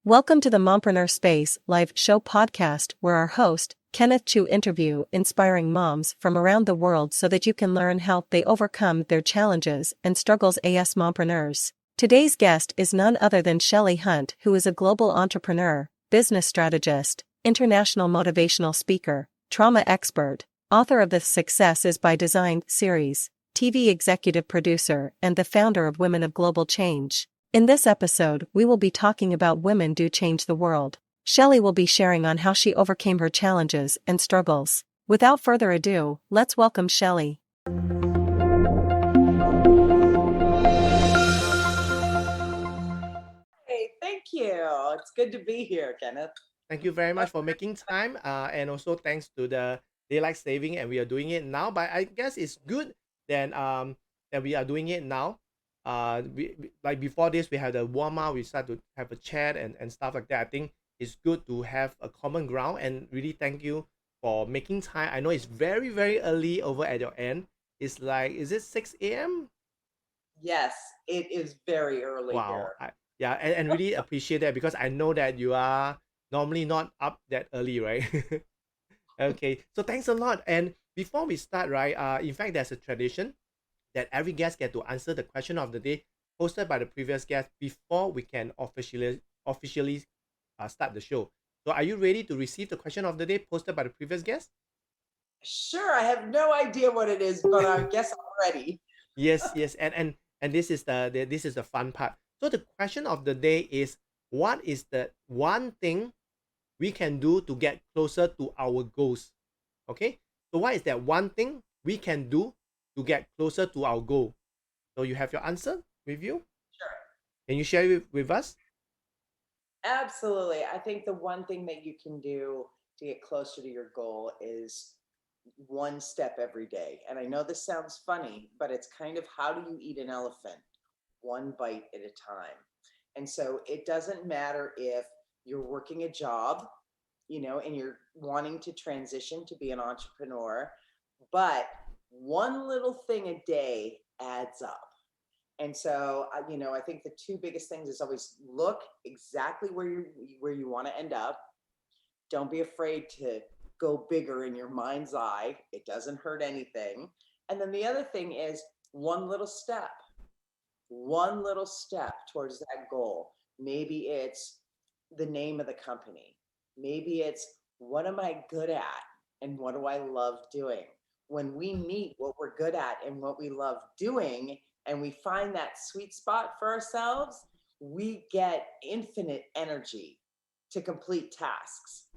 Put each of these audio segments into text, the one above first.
Welcome to the Mompreneur Space live show podcast, where our host, Kenneth Chu, interview inspiring moms from around the world so that you can learn how they overcome their challenges and struggles as mompreneurs. Today's guest is none other than Shellie Hunt, who is a global entrepreneur, business strategist, international motivational speaker, trauma expert, author of the Success is by Design series, TV executive producer, and the founder of Women of Global Change. In this episode, we will be talking about Women Do Change the World. Shellie will be sharing on how she overcame her challenges and struggles. Without further ado, let's welcome Shellie. Hey, thank you. It's good to be here, Kenneth. Thank you very much for making time. And also thanks to the daylight saving, and we are doing it now. But I guess it's good that we are doing it now. Like before this, we have the warm up. We start to have a chat and stuff like that. I think it's good to have a common ground. And really thank you for making time. I know it's very early over at your end. It's like, is it 6 a.m.? Yes, it is very early Wow. here. Yeah, and really appreciate that, because I know that you are normally not up that early, right? Okay, so thanks a lot. And before we start, right, in fact, there's a tradition that every guest get to answer the question of the day posted by the previous guest before we can officially start the show. So are you ready to receive the question of the day posted by the previous guest? Sure, I have no idea what it is, but I guess I'm ready. Yes, and this is the fun part. So the question of the day is, what is the one thing we can do to get closer to our goals? Okay, so what is that one thing we can do to get closer to our goal? So you have your answer with you? Sure. Can you share it with us? Absolutely. I think the one thing that you can do to get closer to your goal is one step every day. And I know this sounds funny, but it's kind of, how do you eat an elephant? One bite at a time. And so it doesn't matter if you're working a job, and you're wanting to transition to be an entrepreneur, but one little thing a day adds up. And so, I think the two biggest things is always look exactly where you want to end up. Don't be afraid to go bigger in your mind's eye. It doesn't hurt anything. And then the other thing is one little step towards that goal. Maybe it's the name of the company. Maybe it's, what am I good at and what do I love doing? When we meet what we're good at and what we love doing, and we find that sweet spot for ourselves, we get infinite energy to complete tasks.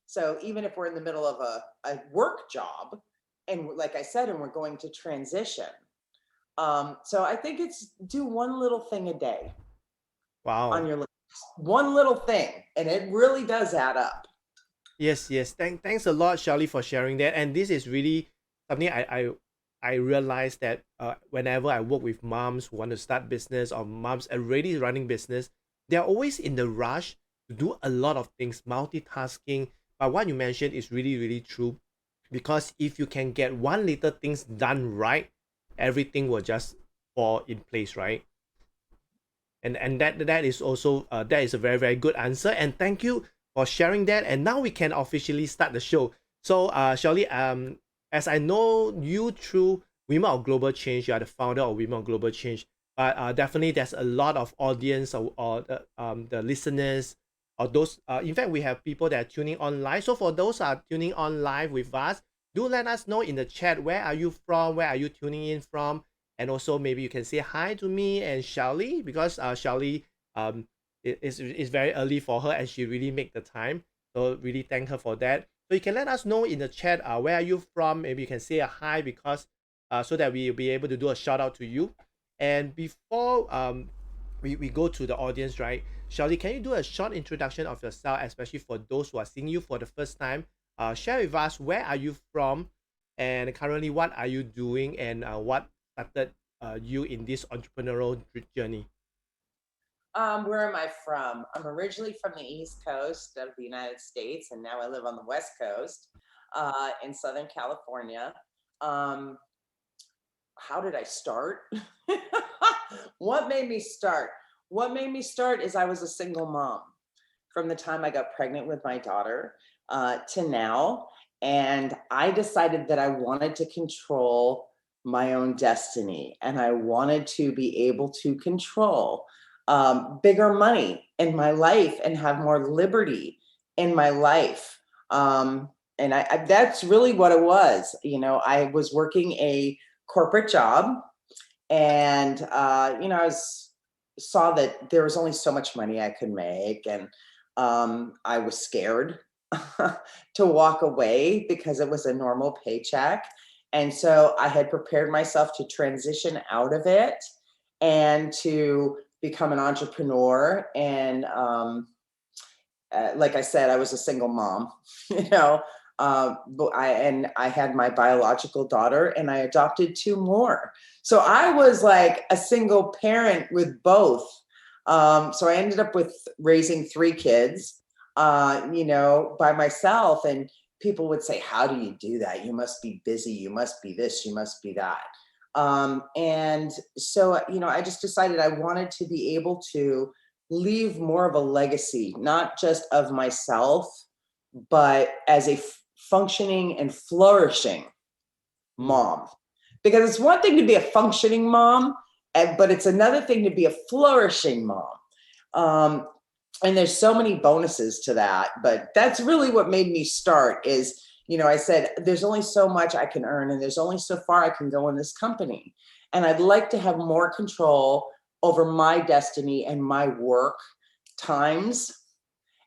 So even if we're in the middle of a work job, and like I said, and we're going to transition. So I think it's do one little thing a day Wow. on your list. One little thing, and it really does add up. Yes. Thanks a lot, Charlie, for sharing that. And this is really something I realized that whenever I work with moms who want to start business, or moms already running business, they're always in the rush to do a lot of things, multitasking. But what you mentioned is really true, because if you can get one little things done right, everything will just fall in place, right? And that is also that is a very good answer, and thank you for sharing that. And now we can officially start the show. So Shirley, as I know you through Women of Global Change, you are the founder of Women of Global Change, but definitely there's a lot of audience, or the listeners, or those in fact we have people that are tuning online. So for those are tuning on live with us, do let us know in the chat, where are you from, where are you tuning in from? And also maybe you can say hi to me and Shelly, because Shelly is very early for her, and she really make the time. So really thank her for that. So you can let us know in the chat, where are you from? Maybe you can say a hi, because so that we'll be able to do a shout out to you. And before we go to the audience, right? Shelly, can you do a short introduction of yourself, especially for those who are seeing you for the first time? Share with us, where are you from, and currently what are you doing, and what started you in this entrepreneurial journey? Where am I from? I'm originally from the East Coast of the United States, and now I live on the West Coast in Southern California. How did I start? What made me start? What made me start is I was a single mom. from the time I got pregnant with my daughter to now. And I decided that I wanted to control my own destiny, and I wanted to be able to control bigger money in my life and have more liberty in my life. And that's really what it was. I was working a corporate job, and saw that there was only so much money I could make, and I was scared to walk away because it was a normal paycheck. And so I had prepared myself to transition out of it and to become an entrepreneur. And like I said, I was a single mom, but I had my biological daughter, and I adopted 2 more. So I was like a single parent with both. So I ended up with raising 3 kids, by myself. And people would say, how do you do that? You must be busy. You must be this, you must be that. And so, I just decided I wanted to be able to leave more of a legacy, not just of myself, but as a functioning and flourishing mom. Because it's one thing to be a functioning mom, but it's another thing to be a flourishing mom. And there's so many bonuses to that, but that's really what made me start is, I said, there's only so much I can earn, and there's only so far I can go in this company. And I'd like to have more control over my destiny and my work times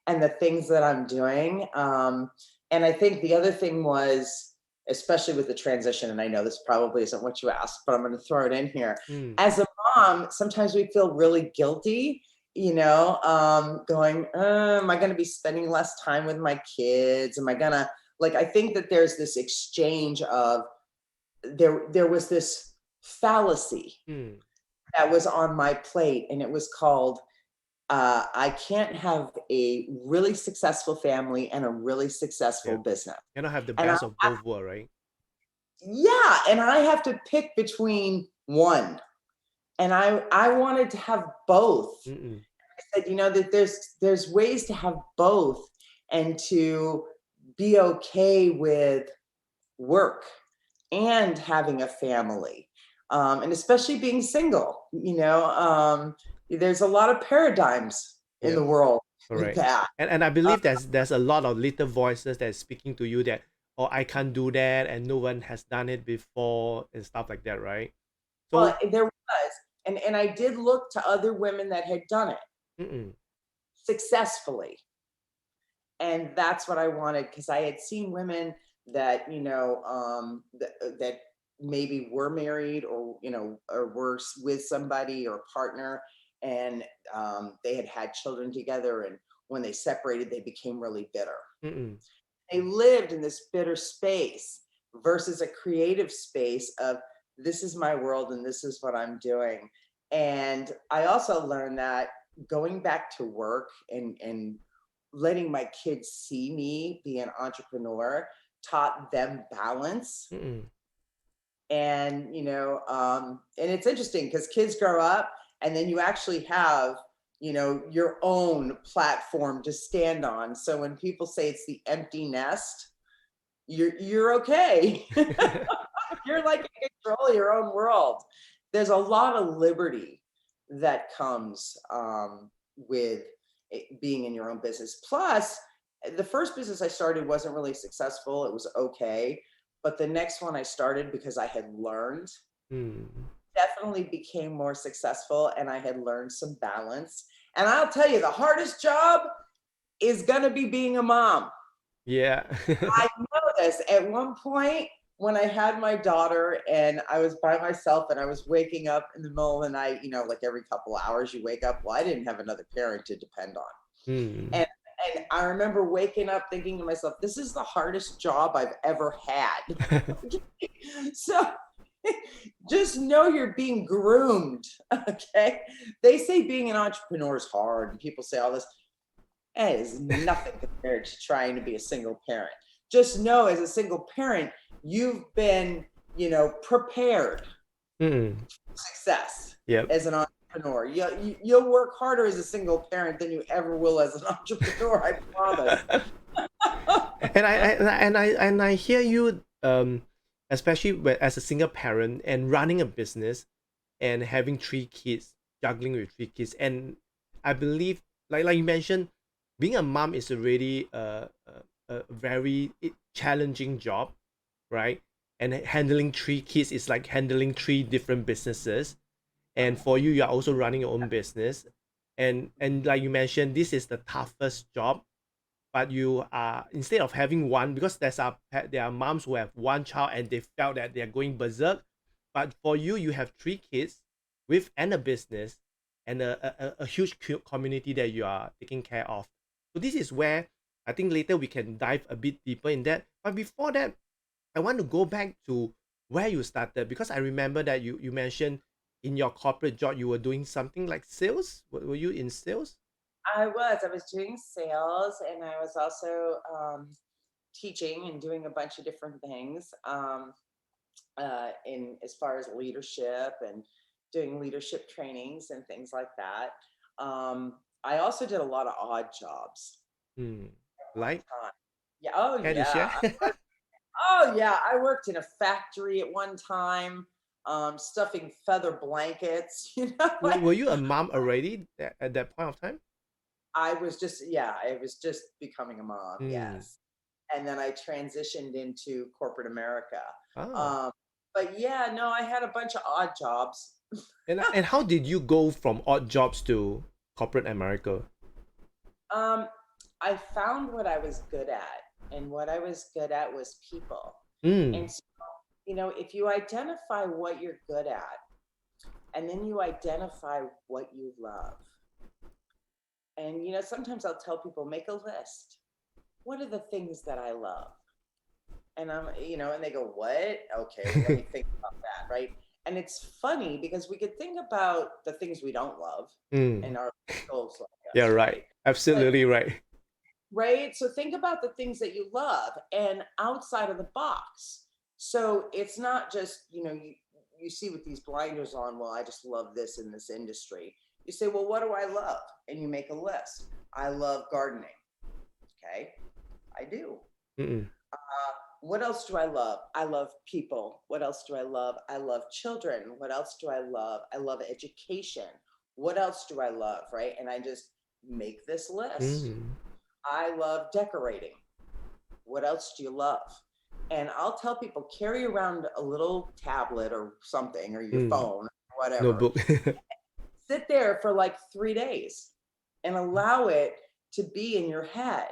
and the things that I'm doing. And I think the other thing was, especially with the transition, and I know this probably isn't what you asked, but I'm going to throw it in here. As a mom, sometimes we feel really guilty, going, am I going to be spending less time with my kids? Am I going to, I think that there's this exchange of, there was this fallacy that was on my plate, and it was called, I can't have a really successful family and a really successful business. You don't have the best of both worlds, right? Yeah, and I have to pick between one. And I wanted to have both. I said, that there's ways to have both and to be okay with work and having a family. And especially being single, there's a lot of paradigms in the world with that. And I believe there's a lot of little voices that's speaking to you that, oh, I can't do that, and no one has done it before, and stuff like that, right? So well, there was, and I did look to other women that had done it successfully. And that's what I wanted, because I had seen women that, that maybe were married or, or were with somebody or a partner, and they had children together. And when they separated, they became really bitter. They lived in this bitter space versus a creative space of, this is my world and this is what I'm doing. And I also learned that going back to work and letting my kids see me be an entrepreneur taught them balance. And, and it's interesting because kids grow up, and then you actually have, your own platform to stand on. So when people say it's the empty nest, you're okay. You're like in control of your own world. There's a lot of liberty that comes with being in your own business. Plus, the first business I started wasn't really successful. It was okay. But the next one I started, because I had learned, definitely became more successful, and I had learned some balance. And I'll tell you, the hardest job is going to be being a mom. Yeah. I know this. At one point, when I had my daughter and I was by myself and I was waking up in the middle of the night, like every couple of hours you wake up. Well, I didn't have another parent to depend on. And I remember waking up thinking to myself, this is the hardest job I've ever had. So just know you're being groomed. Okay. They say being an entrepreneur is hard, and people say all this. It is nothing compared to trying to be a single parent. Just know, as a single parent, you've been, prepared for success as an entrepreneur. entrepreneur. You'll work harder as a single parent than you ever will as an entrepreneur. I promise. And I hear you, especially as a single parent and running a business and having 3 kids, juggling with 3 kids, and I believe, like you mentioned, being a mom is already a very challenging job, right? And handling 3 kids is like handling 3 different businesses, and for you, you are also running your own business, and like you mentioned, this is the toughest job. But you are, instead of having one, because there are moms who have one child and they felt that they are going berserk, but for you, you have 3 kids and a business and a huge community that you are taking care of. So this is where I think later we can dive a bit deeper in that. But before that, I want to go back to where you started, because I remember that you mentioned in your corporate job you were doing something like sales. Were you in sales? I was doing sales, and I was also teaching and doing a bunch of different things in as far as leadership and doing leadership trainings and things like that. I also did a lot of odd jobs. Like? Yeah. Oh Can you yeah. share? Oh yeah. I worked in a factory at one time, stuffing feather blankets. Were you a mom already at that point of time? I was just becoming a mom. Yes. And then I transitioned into corporate America. Oh. But yeah, no, I had a bunch of odd jobs. And how did you go from odd jobs to corporate America? I found what I was good at, and what I was good at was people. Mm. And so, if you identify what you're good at, and then you identify what you love, and sometimes I'll tell people, make a list. What are the things that I love? And and they go, what? Okay, well, let me think about that, right? And it's funny because we could think about the things we don't love and our goals like us, Yeah, right. Absolutely right. Right? So think about the things that you love and outside of the box. So it's not just, you see with these blinders on, well, I just love this in this industry. You say, well, what do I love? And you make a list. I love gardening. Okay, I do. What else do I love? I love people. What else do I love? I love children. What else do I love? I love education. What else do I love? Right? And I just make this list. I love decorating. What else do you love? And I'll tell people, carry around a little tablet or something, or your phone, or whatever. Notebook. Sit there for like 3 days and allow it to be in your head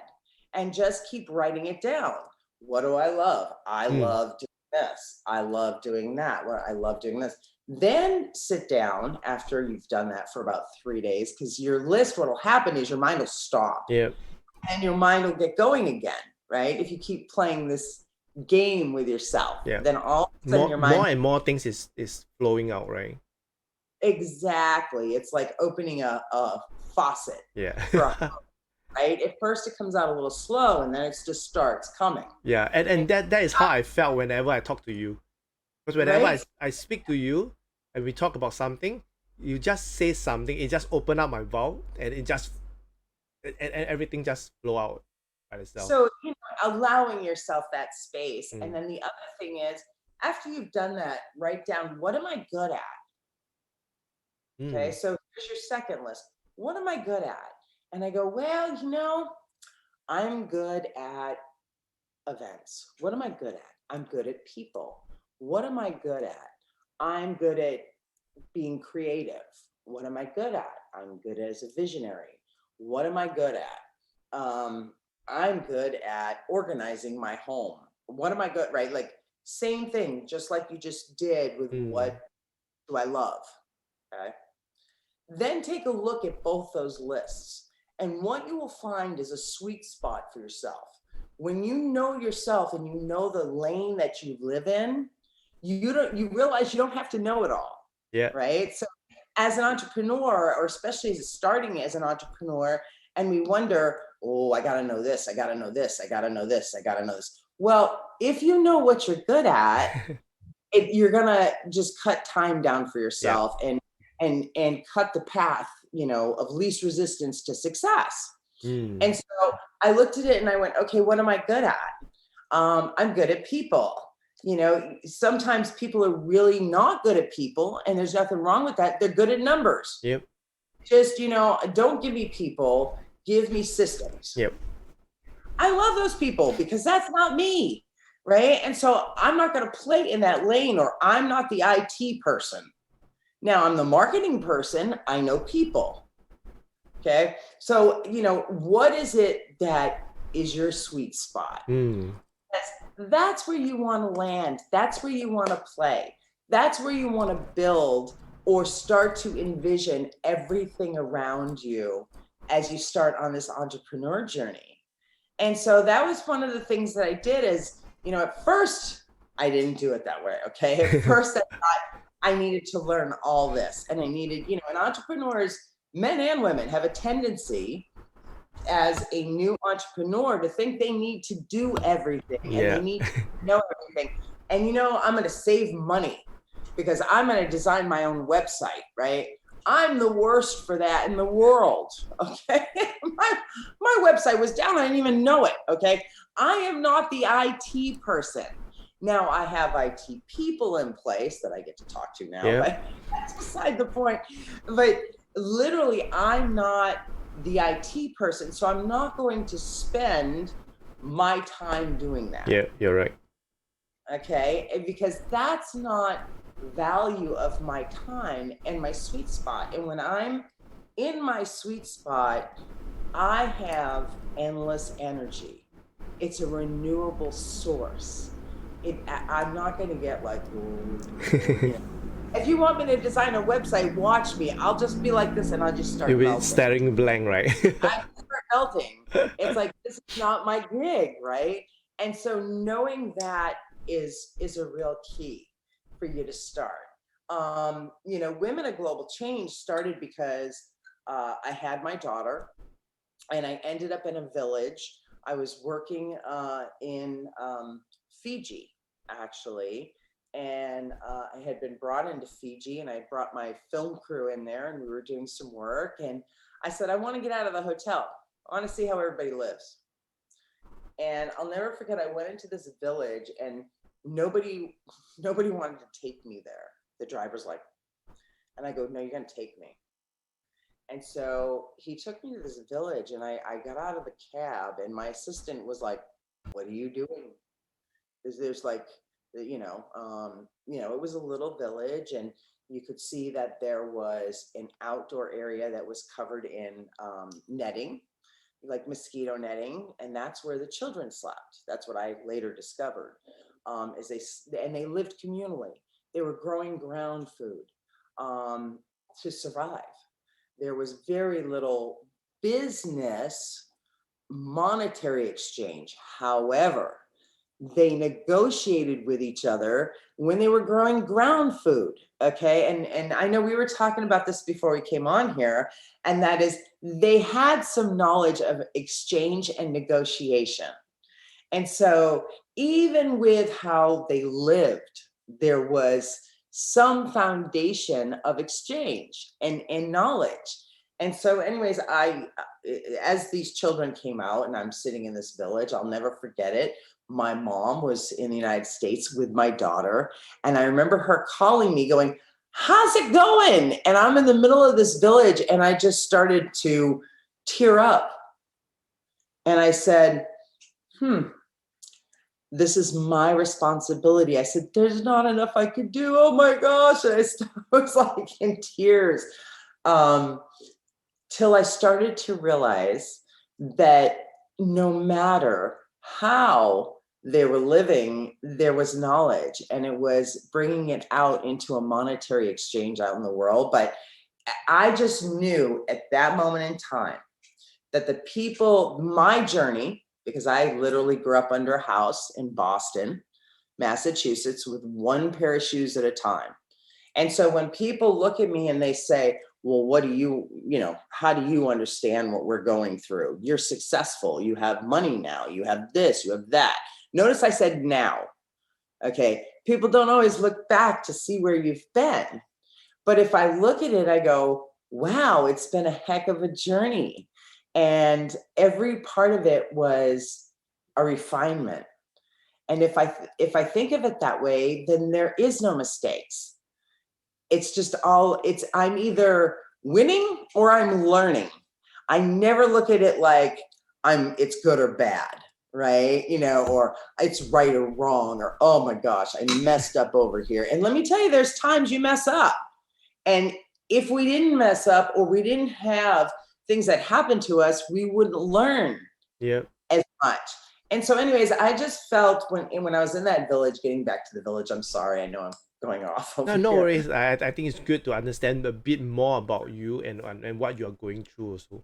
and just keep writing it down. What do I love? I love doing this. I love doing that. I love doing this. Then sit down after you've done that for about 3 days, because your list, what will happen is your mind will stop. Yeah. And your mind will get going again, right? If you keep playing this game with yourself, then all of a sudden your mind... More and more things is flowing out, right? Exactly. It's like opening a faucet. Yeah. Right? At first it comes out a little slow, and then it just starts coming. Yeah, and that is how I felt whenever I talk to you. Because whenever I speak to you and we talk about something, you just say something, it just open up my mouth, and it just and everything just flow out by itself. So, allowing yourself that space. And then the other thing is, after you've done that, write down, what am I good at? Okay, so here's your second list. What am I good at? And I go, well, I'm good at events. What am I good at? I'm good at people. What am I good at? I'm good at being creative. What am I good at? I'm good as a visionary. What am I good at? I'm good at organizing my home. What am I good, right? Like, same thing, just like you just did with what do I love? Okay. Then take a look at both those lists. And what you will find is a sweet spot for yourself. When you know yourself and you know the lane that you live in, you realize you don't have to know it all. Yeah. Right. So as an entrepreneur, or especially starting as an entrepreneur, and we wonder, oh, I got to know this. I got to know this. I got to know this. I got to know this. Well, if you know what you're good at, you're going to just cut time down for yourself and and cut the path, of least resistance to success. Mm. And so I looked at it and I went, okay, what am I good at? I'm good at people. Sometimes people are really not good at people, and there's nothing wrong with that. They're good at numbers. Yep. Just, don't give me people, give me systems. Yep. I love those people because that's not me, right? And so I'm not going to play in that lane, or I'm not the IT person. Now I'm the marketing person. I know people. Okay. So, what is it that is your sweet spot? Mm. That's where you want to land. That's where you want to play. That's where you want to build or start to envision everything around you as you start on this entrepreneur journey. And so that was one of the things that I did is, at first I didn't do it that way. Okay. At first I thought I needed to learn all this, and I needed, and entrepreneurs, men and women, have a tendency as a new entrepreneur to think they need to do everything and they need to know everything. And I'm going to save money because I'm going to design my own website, right? I'm the worst for that in the world. Okay. my website was down. I didn't even know it. Okay. I am not the IT person. Now I have IT people in place that I get to talk to now, but that's beside the point. But literally, I'm not the IT person, so I'm not going to spend my time doing that. Yeah, you're right. Okay, because that's not value of my time and my sweet spot. And when I'm in my sweet spot, I have endless energy. It's a renewable source. I'm not going to get like, if you want me to design a website, watch me. I'll just be like this and I'll just start melting. You'll be staring blank, right? I start melting. It's like, this is not my gig, right? And so knowing that is a real key for you to start. Women of Global Change started because I had my daughter and I ended up in a village. I was working in Fiji, actually. And I had been brought into Fiji, and I brought my film crew in there, and we were doing some work. And I said, I want to get out of the hotel. I want to see how everybody lives. And I'll never forget, I went into this village and nobody wanted to take me there. The driver's like, and I go, no, you're going to take me. And so he took me to this village, and I got out of the cab, and my assistant was like, what are you doing? There's like, it was a little village, and you could see that there was an outdoor area that was covered in netting, like mosquito netting, and that's where the children slept. That's what I later discovered. They lived communally. They were growing ground food to survive. There was very little business monetary exchange. However, they negotiated with each other when they were growing ground food. Okay. And I know we were talking about this before we came on here, and that is they had some knowledge of exchange and negotiation. And so even with how they lived, there was some foundation of exchange and knowledge. And so anyways, as these children came out and I'm sitting in this village, I'll never forget it. My mom was in the United States with my daughter. And I remember her calling me going, how's it going? And I'm in the middle of this village, and I just started to tear up. And I said, this is my responsibility. I said, there's not enough I could do. Oh my gosh. And I was like in tears till I started to realize that no matter how they were living, there was knowledge, and it was bringing it out into a monetary exchange out in the world. But I just knew at that moment in time that the people, my journey, because I literally grew up under a house in Boston, Massachusetts, with one pair of shoes at a time. And so when people look at me and they say, well, what do you how do you understand what we're going through? You're successful. You have money now. You have this, you have that. Notice I said now. Okay. People don't always look back to see where you've been. But if I look at it, I go, wow, it's been a heck of a journey. And every part of it was a refinement. And if I think of it that way, then there is no mistakes. It's just I'm either winning or I'm learning. I never look at it like it's good or bad, right? Or it's right or wrong, or, oh my gosh, I messed up over here. And let me tell you, there's times you mess up. And if we didn't mess up, or we didn't have things that happened to us, we wouldn't learn as much. And so anyways, I just felt when I was in that village, getting back to the village, I'm sorry, I know I'm going off over No here. worries. I think it's good to understand a bit more about you and what you are going through also.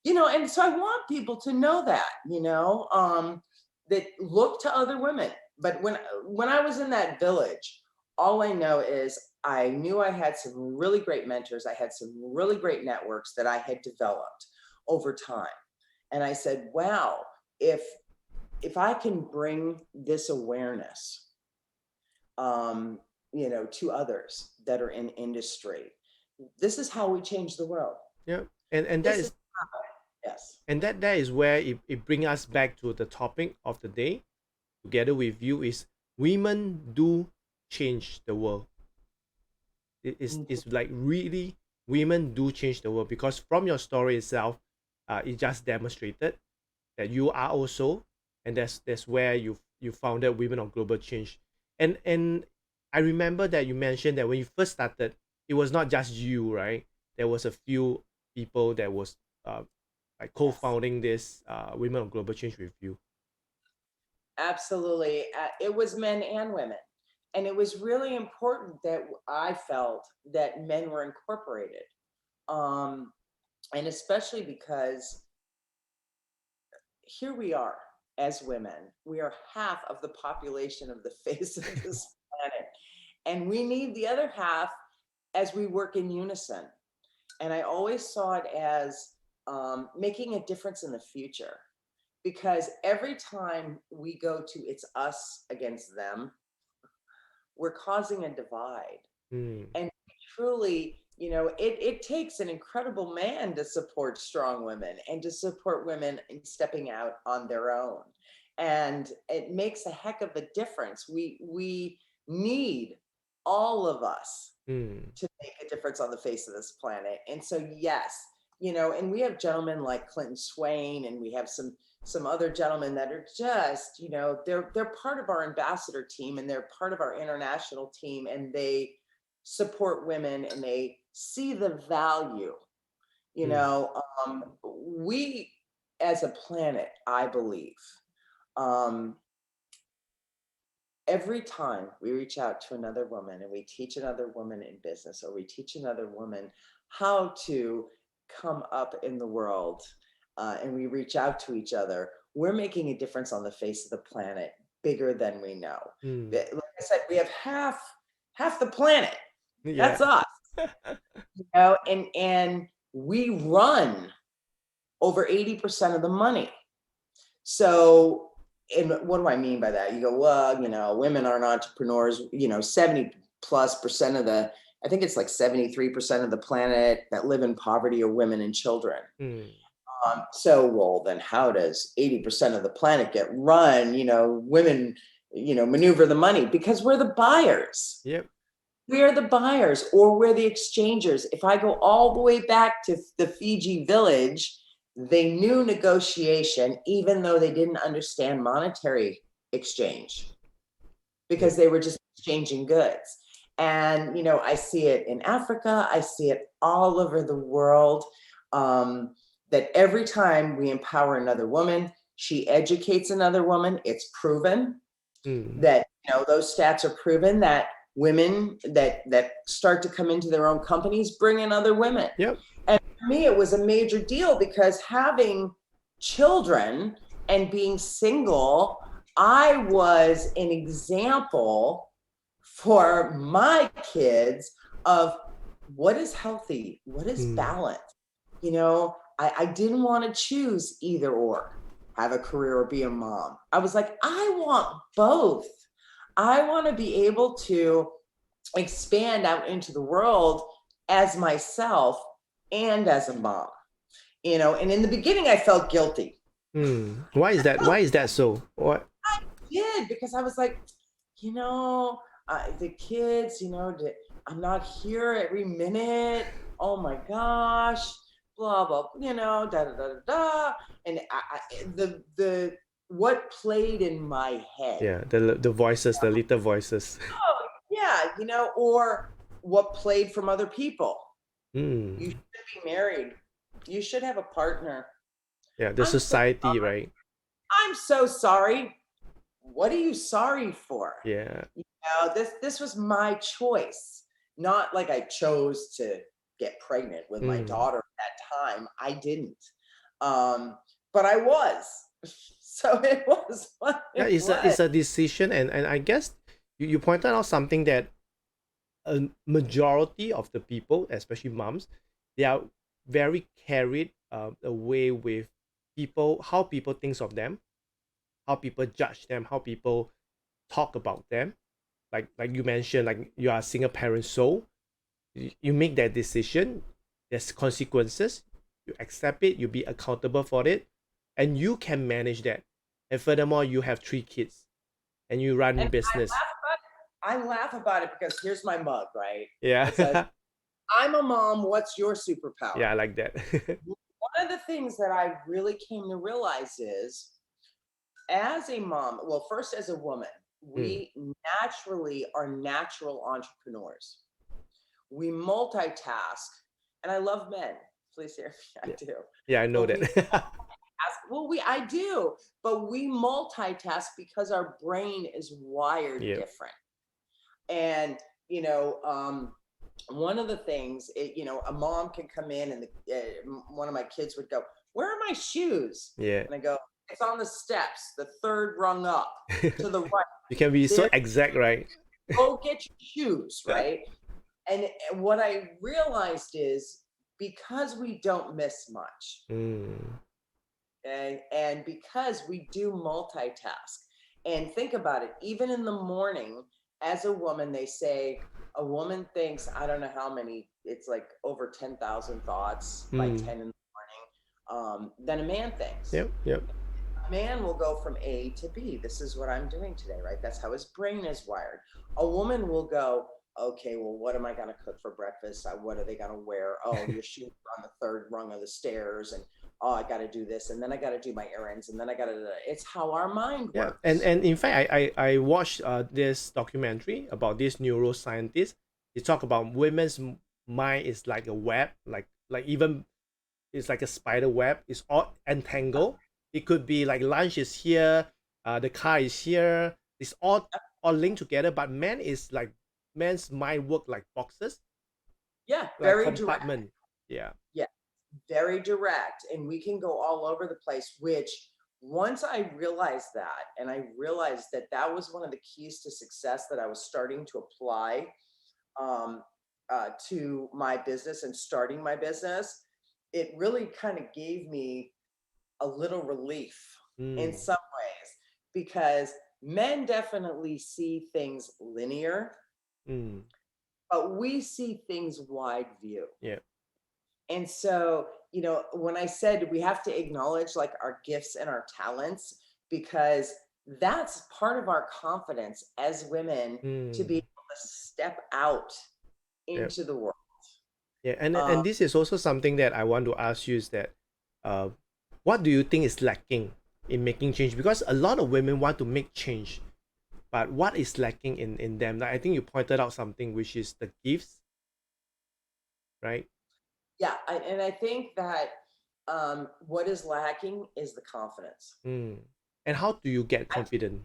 And so I want people to know that, that look to other women. But when I was in that village, all I know is I knew I had some really great mentors. I had some really great networks that I had developed over time. And I said, wow, if I can bring this awareness, to others that are in industry, this is how we change the world. Yeah. And that is yes. And that is where it brings us back to the topic of the day together with you is women do change the world. It's like really women do change the world, because from your story itself, it just demonstrated that you are also, and that's where you founded Women of Global Change. And I remember that you mentioned that when you first started, it was not just you, right? There was a few people that was like co-founding this Women of Global Change with you. Absolutely. It was men and women. And it was really important that I felt that men were incorporated. And especially because here we are as women, we are half of the population of the face of this planet. And we need the other half as we work in unison. And I always saw it as making a difference in the future. Because every time we go to it's us against them, we're causing a divide. And truly, it takes an incredible man to support strong women and to support women in stepping out on their own. And it makes a heck of a difference. We need all of us to make a difference on the face of this planet. And so, yes, and we have gentlemen like Clinton Swain, and we have some other gentlemen that are just, they're part of our ambassador team, and they're part of our international team, and they support women and they see the value. We as a planet, I believe, every time we reach out to another woman and we teach another woman in business, or we teach another woman how to come up in the world, and we reach out to each other, we're making a difference on the face of the planet bigger than we know. Like I said, we have half the planet. That's us. And we run over 80% of the money. So, and what do I mean by that? You go, well, women aren't entrepreneurs. 70+% of I think it's like 73% of the planet that live in poverty are women and children. So, well, then how does 80% of the planet get run? Women, maneuver the money because we're the buyers. Yep. We are the buyers, or we're the exchangers. If I go all the way back to the Fiji village, they knew negotiation, even though they didn't understand monetary exchange, because they were just exchanging goods. And, I see it in Africa. I see it all over the world, that every time we empower another woman, she educates another woman. It's proven that, those stats are proven that women that start to come into their own companies bring in other women. Yep. And for me, it was a major deal, because having children and being single, I was an example for my kids of what is healthy, what is balance. I didn't want to choose either or, have a career or be a mom. I was like, I want both. I want to be able to expand out into the world as myself and as a mom. And in the beginning I felt guilty. Why is that? Why is that so? What? I did, because I was like, the kids, I'm not here every minute. Oh my gosh, blah blah, da da da da da. And the what played in my head. Yeah, the voices, the little voices. Oh yeah, or what played from other people. Mm. You should be married. You should have a partner. Yeah, the society, right? I'm so sorry. What are you sorry for? Yeah. This was my choice. Not like I chose to get pregnant with my daughter at that time. I didn't. But I was. So it was what Yeah, it was. it's a decision, and I guess you pointed out something that a majority of the people, especially moms, they are very carried away with people, how people thinks of them, how people judge them, how people talk about them. Like you mentioned, like you are a single parent, so you make that decision. There's consequences. You accept it. You be accountable for it, and you can manage that. And furthermore, you have 3 kids, and you run And business. I laugh about it because here's my mug, right? Yeah. It says, I'm a mom. What's your superpower? Yeah, I like that. One of the things that I really came to realize is, as a mom, well, first as a woman, we naturally are natural entrepreneurs. We multitask, and I love men. Please hear me. I do. Yeah, I know that. I do, but we multitask because our brain is wired different. And one of the things, a mom can come in and one of my kids would go, "Where are my shoes?" Yeah. And I go, "It's on the steps, the third rung up to the right." You can be so exact, right? Go get your shoes, right? And what I realized is, because we don't miss much, and because we do multitask, and think about it, even in the morning, as a woman, they say a woman thinks, I don't know how many, it's like over 10,000 thoughts by 10 in the morning, than a man thinks. Yep. A man will go from A to B. This is what I'm doing today, right? That's how his brain is wired. A woman will go, okay, well, what am I going to cook for breakfast? What are they going to wear? Oh, your shoes are on the third rung of the stairs. And, oh, I got to do this. And then I got to do my errands. And then I got to, it's how our mind works. And in fact, I watched this documentary about this neuroscientist. He talk about women's mind is like a web, like even it's like a spider web. It's all entangled. It could be like lunch is here, the car is here. It's all linked together. But man's mind work like boxes. Yeah, very direct. Yeah, very direct, and we can go all over the place. Which, once I realized that, and I realized that that was one of the keys to success that I was starting to apply to my business and starting my business, it really kind of gave me a little relief in some ways, because men definitely see things linear, but we see things wide view. Yeah. And so, when I said we have to acknowledge like our gifts and our talents, because that's part of our confidence as women, to be able to step out into the world. Yeah, and this is also something that I want to ask you is that, what do you think is lacking in making change? Because a lot of women want to make change, but what is lacking in them? Like, I think you pointed out something, which is the gifts, right? Yeah, and I think that what is lacking is the confidence. And how do you get confident?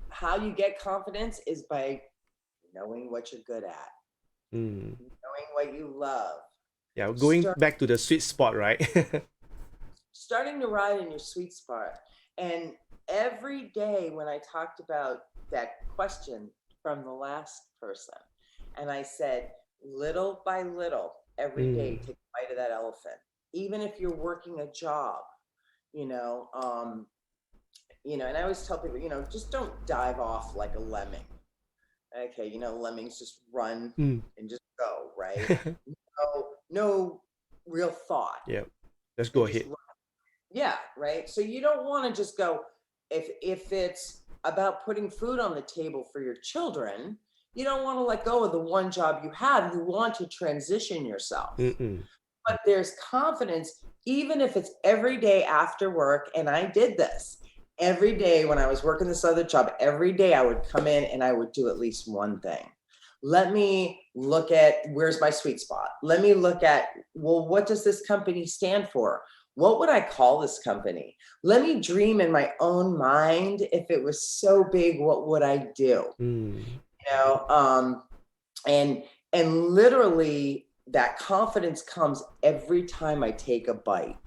How you get confidence is by knowing what you're good at, knowing what you love. Yeah, going back to the sweet spot, right? Starting to ride in your sweet spot. And every day when I talked about that question from the last person, and I said, little by little, every day, take a bite of that elephant. Even if you're working a job, and I always tell people, just don't dive off like a lemming. Okay, lemmings just run Mm. and just go, right? No real thought. Yeah, let's They go just ahead. run. Yeah, right. So you don't want to just go, if it's about putting food on the table for your children, you don't want to let go of the one job you have. You want to transition yourself. Mm-mm. But there's confidence, even if it's every day after work. And I did this every day when I was working this other job. Every day I would come in and I would do at least one thing. Let me look at, where's my sweet spot? Let me look at, well, what does this company stand for? What would I call this company? Let me dream in my own mind. If it was so big, what would I do? Mm. You know, and literally that confidence comes every time I take a bite,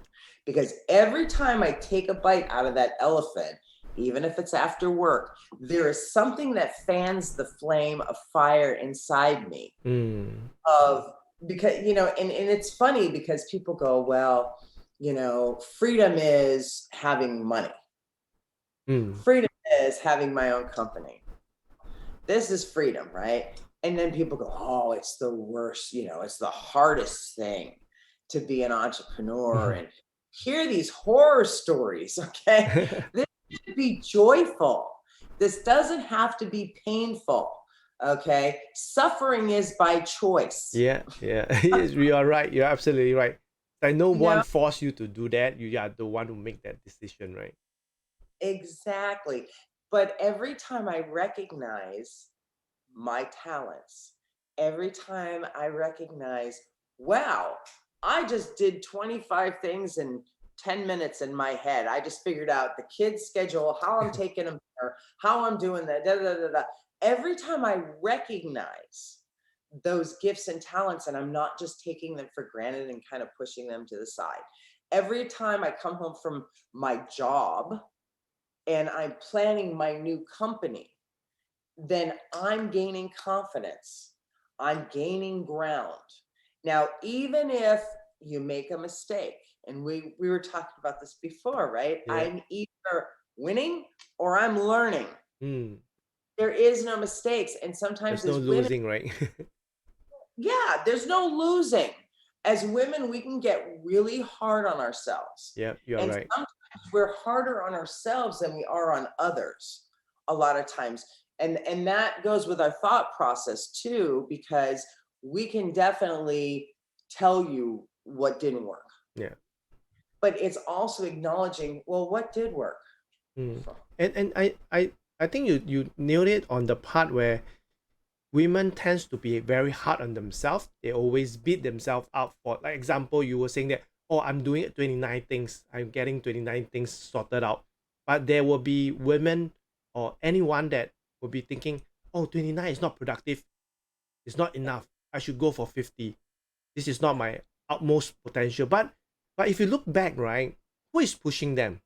because every time I take a bite out of that elephant, even if it's after work, there is something that fans the flame of fire inside me. Mm. Of, because and it's funny because people go, well, freedom is having money, Mm. freedom is having my own company, this is freedom, right? And then people go, oh, it's the worst, it's the hardest thing to be an entrepreneur, and hear these horror stories. Okay. This should be joyful. This doesn't have to be painful. Okay. Suffering is by choice. Yeah, yeah. Yes, you are right. You're absolutely right. Like no You know, one force you to do that. You are the one who make that decision, right? exactly. But every time I recognize my talents, every time I recognize, wow, I just did 25 things in 10 minutes in my head. I just figured out the kids' schedule, how I'm taking them there, how I'm doing that. Da, da, da, da. Every time I recognize those gifts and talents, and I'm not just taking them for granted and kind of pushing them to the side. Every time I come home from my job and I'm planning my new company, then I'm gaining confidence. I'm gaining ground. Now, even if you make a mistake, and we were talking about this before, right? Yeah. I'm either winning or I'm learning. Mm. There is no mistakes. And sometimes There's no as women, losing, right? yeah, there's no losing. As women, we can get really hard on ourselves. Yeah, you are And right. sometimes we're harder on ourselves than we are on others a lot of times. And that goes with our thought process too, because we can definitely tell you what didn't work. Yeah. But it's also acknowledging, well, what did work? Mm. And I think you nailed it on the part where women tends to be very hard on themselves. They always beat themselves up for, like example, you were saying that, oh, I'm doing 29 things. I'm getting 29 things sorted out. But there will be women or anyone that will be thinking, oh, 29 is not productive. It's not enough. I should go for 50. This is not my utmost potential. But if you look back, right, who is pushing them?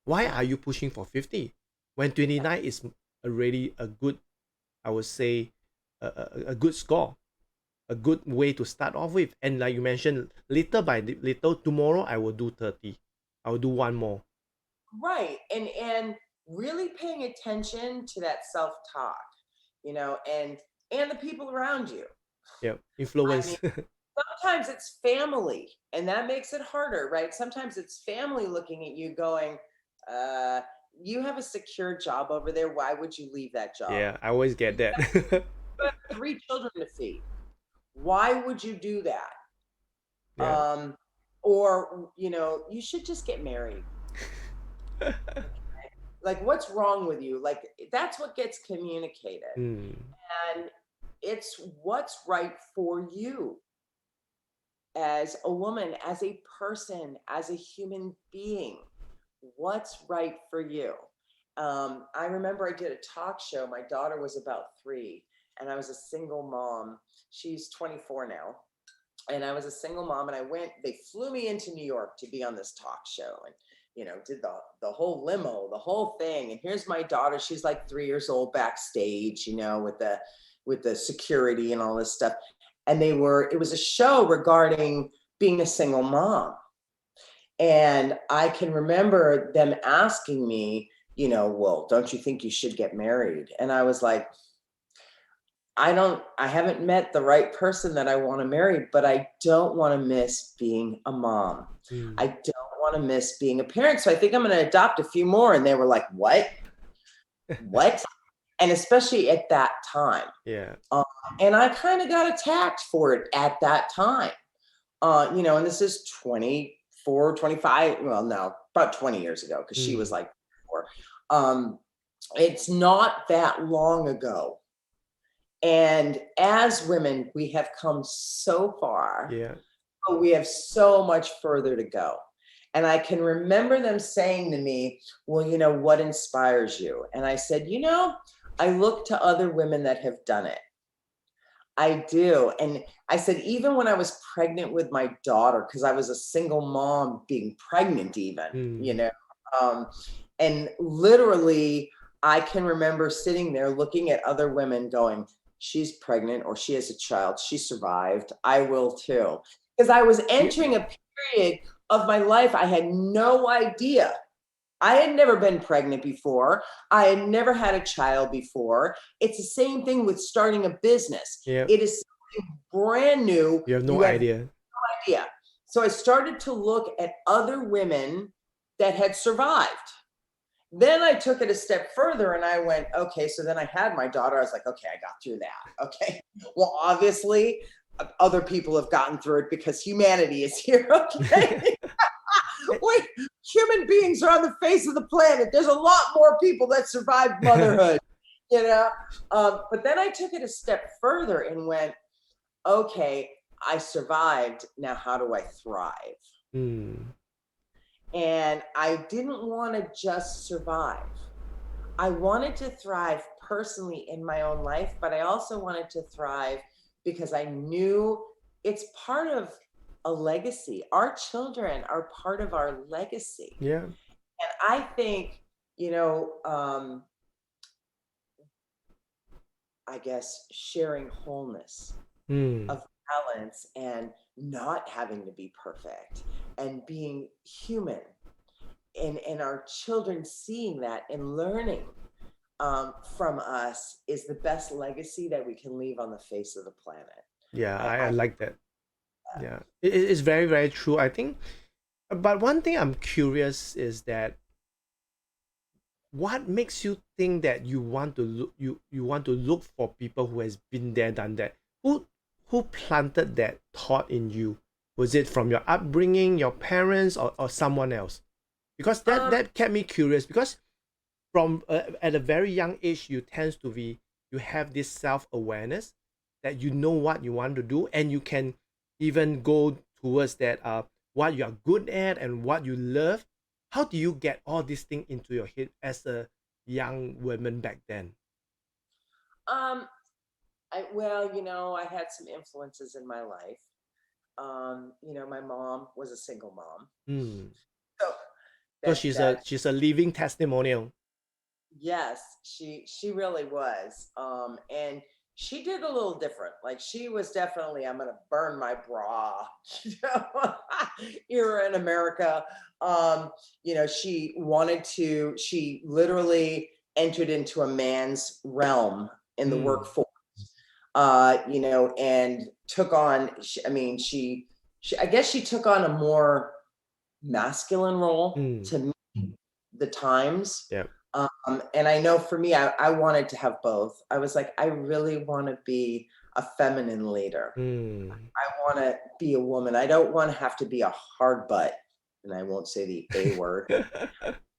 Why are you pushing for 50 when 29 is already a good, I would say, a good score, a good way to start off with? And like you mentioned, little by little, tomorrow I will do 30. I will do one more. Right. And really paying attention to that self-talk, and the people around you. Yeah, I mean, influence. sometimes it's family, and that makes it harder, right? Sometimes it's family looking at you going, uh, you have a secure job over there. Why would you leave that job? Yeah, I always get that. You have 3 children to feed. Why would you do that? Yeah. Or, you should just get married. Like, what's wrong with you? Like, that's what gets communicated. Mm. And it's what's right for you as a woman, as a person, as a human being. What's right for you? I remember I did a talk show. My daughter was about 3, and I was a single mom. She's 24 now. And I was a single mom, and they flew me into New York to be on this talk show, and did the whole limo, the whole thing. And here's my daughter, she's like 3 years old backstage, with the security and all this stuff. And it was a show regarding being a single mom. And I can remember them asking me, well, don't you think you should get married? And I was like, I haven't met the right person that I want to marry, but I don't want to miss being a mom. I Mm. don't want to miss being a parent. So I think I'm going to adopt a few more. And they were like, what? What? And especially at that time. Yeah. And I kind of got attacked for it at that time. And this is 24, 25, well, no, about 20 years ago, because she was Mm. like 4. It's not that long ago. And as women, we have come so far, Yeah. but we have so much further to go. And I can remember them saying to me, well, what inspires you? And I said, I look to other women that have done it. I do. And I said, even when I was pregnant with my daughter, because I was a single mom being pregnant, Mm. and literally, I can remember sitting there looking at other women going, she's pregnant or she has a child. She survived. I will too. Because I was Yeah. entering a period of my life I had no idea. I had never been pregnant before. I had never had a child before. It's the same thing with starting a business. Yeah. It is something brand new. You have You no have no idea. idea. So I started to look at other women that had survived. Then I took it a step further and I went, okay, so then I had my daughter. I was like, okay, I got through that. Okay. Well, obviously, other people have gotten through it because humanity is here. Okay. Wait, human beings are on the face of the planet. There's a lot more people that survived motherhood, But then I took it a step further and went, okay, I survived. Now, how do I thrive? Mm. And I didn't want to just survive. I wanted to thrive personally in my own life, but I also wanted to thrive because I knew it's part of a legacy. Our children are part of our legacy. Yeah. And I think, I guess sharing wholeness Mm. of balance and not having to be perfect and being human, and our children seeing that and learning from us is the best legacy that we can leave on the face of the planet. Yeah, I, I I like that. Yeah. It's very, very true. I think, but one thing I'm curious is that what makes you think that you want to look for people who has been there, done that? Who planted that thought in you? Was it from your upbringing, your parents, or someone else? Because that kept me curious, because from at a very young age you have this self-awareness that you know what you want to do, and you can even go towards that what you are good at and what you love. How do you get all these things into your head as a young woman back then? um I had some influences in my life. My mom was a single mom. Hmm. So So that she's a living testimonial. yes, she really was. And she did a little different. Like, she was definitely, I'm gonna burn my bra, era in America. She literally entered into a man's realm in the Hmm. workforce, and took on, I guess she took on a more masculine role Hmm. to meet the times. Yeah. And I know for me, I wanted to have both. I was like, I really want to be a feminine leader. Hmm. I want to be a woman. I don't want to have to be a hard butt. And I won't say the A word.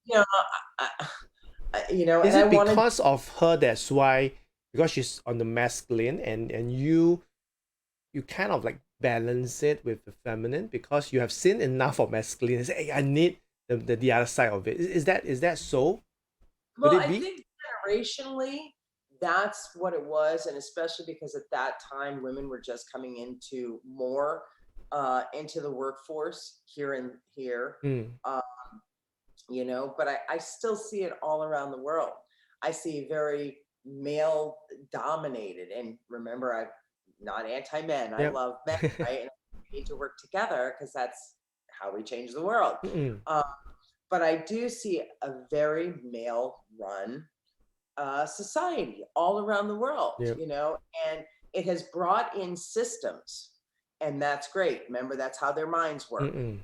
You know, I, Is and I it wanted. because of her that's why, because she's on the masculine, and you kind of like balance it with the feminine because you have seen enough of masculine and say, hey, I need the other side of it. Is that so? Could Well, it I be? think generationally, that's what it was. And especially because at that time, women were just coming into the workforce here and here. Mm. Uh, but I still see it all around the world. I see very male dominated. And remember, I'm not anti-men. I Yep. love men, right? And we need to work together because that's how we change the world. Mm-mm. Um, but I do see a very male run society all around the world, Yep. and it has brought in systems, and that's great. Remember, that's how their minds work. Mm-mm.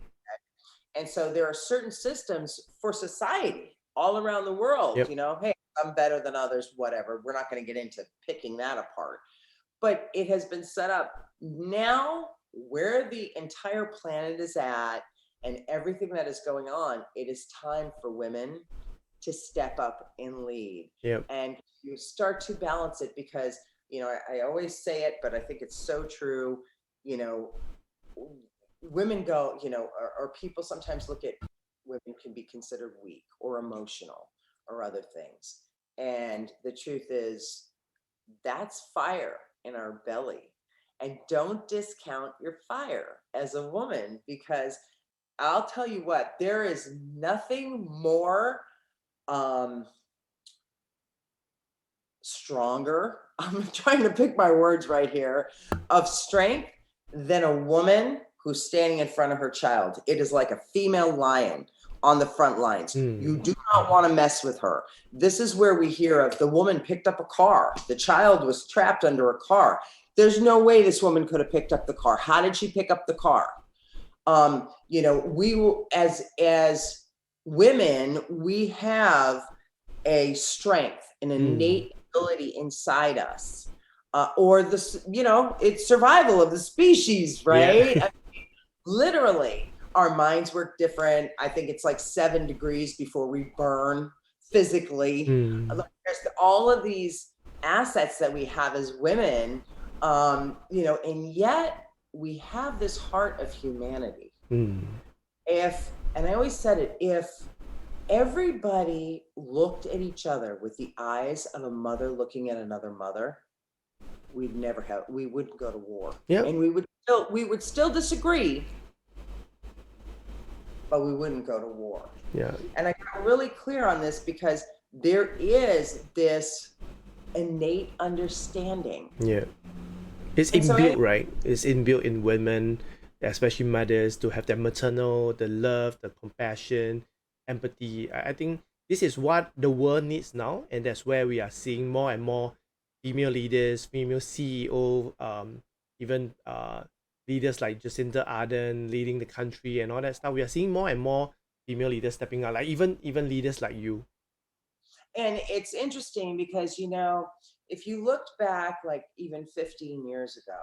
And so there are certain systems for society all around the world, Yep. hey, I'm better than others, whatever. We're not going to get into picking that apart. But it has been set up now where the entire planet is at and everything that is going on. It is time for women to step up and lead. Yep. And you start to balance it because, I always say it, but I think it's so true. Women go, or people sometimes look at women can be considered weak or emotional or other things. And the truth is, that's fire in our belly. And don't discount your fire as a woman, because I'll tell you what, there is nothing more stronger, I'm trying to pick my words right here, of strength than a woman who's standing in front of her child. It is like a female lion on the front lines. You do not want to mess with her. This is where we hear of the woman picked up a car. The child was trapped under a car. There's no way this woman could have picked up the car. How did she pick up the car? We as women, we have a strength, an innate ability inside us, or it's survival of the species, right? Yeah. I mean, literally, our minds work different. I think it's like 7 degrees before we burn physically. There's all of these assets that we have as women, and yet we have this heart of humanity. And I always said it, if everybody looked at each other with the eyes of a mother looking at another mother, we wouldn't go to war. Yep. And we would still disagree, but we wouldn't go to war. Yeah. And I got really clear on this because there is this innate understanding. Yeah. It's inbuilt, right? It's inbuilt in women, especially mothers, to have that maternal, the love, the compassion, empathy. I think this is what the world needs now, and that's where we are seeing more and more female leaders, female CEO, even leaders like Jacinda Ardern leading the country and all that stuff. We are seeing more and more female leaders stepping out, like even leaders like you. And it's interesting because, if you looked back like even 15 years ago,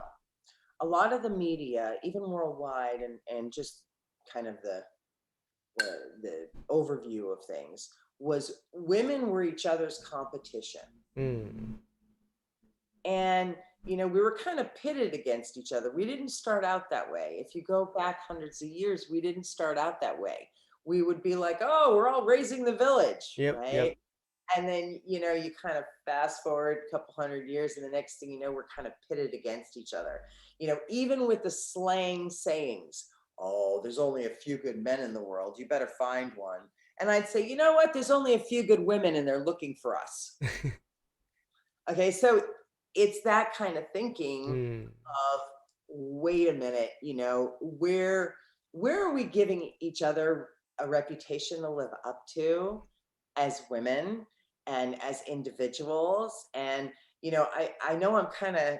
a lot of the media, even worldwide, and just kind of the overview of things, was women were each other's competition. And, we were kind of pitted against each other. We didn't start out that way. If you go back hundreds of years, we didn't start out that way. We would be like, oh, we're all raising the village, right? Yep. And then, you kind of fast forward a couple hundred years, and the next thing you know, we're kind of pitted against each other. Even with the slang sayings, oh, there's only a few good men in the world, you better find one. And I'd say, you know what? There's only a few good women and they're looking for us. Okay, so it's that kind of thinking of, wait a minute, where are we giving each other a reputation to live up to as women and as individuals? And, I know I'm kind of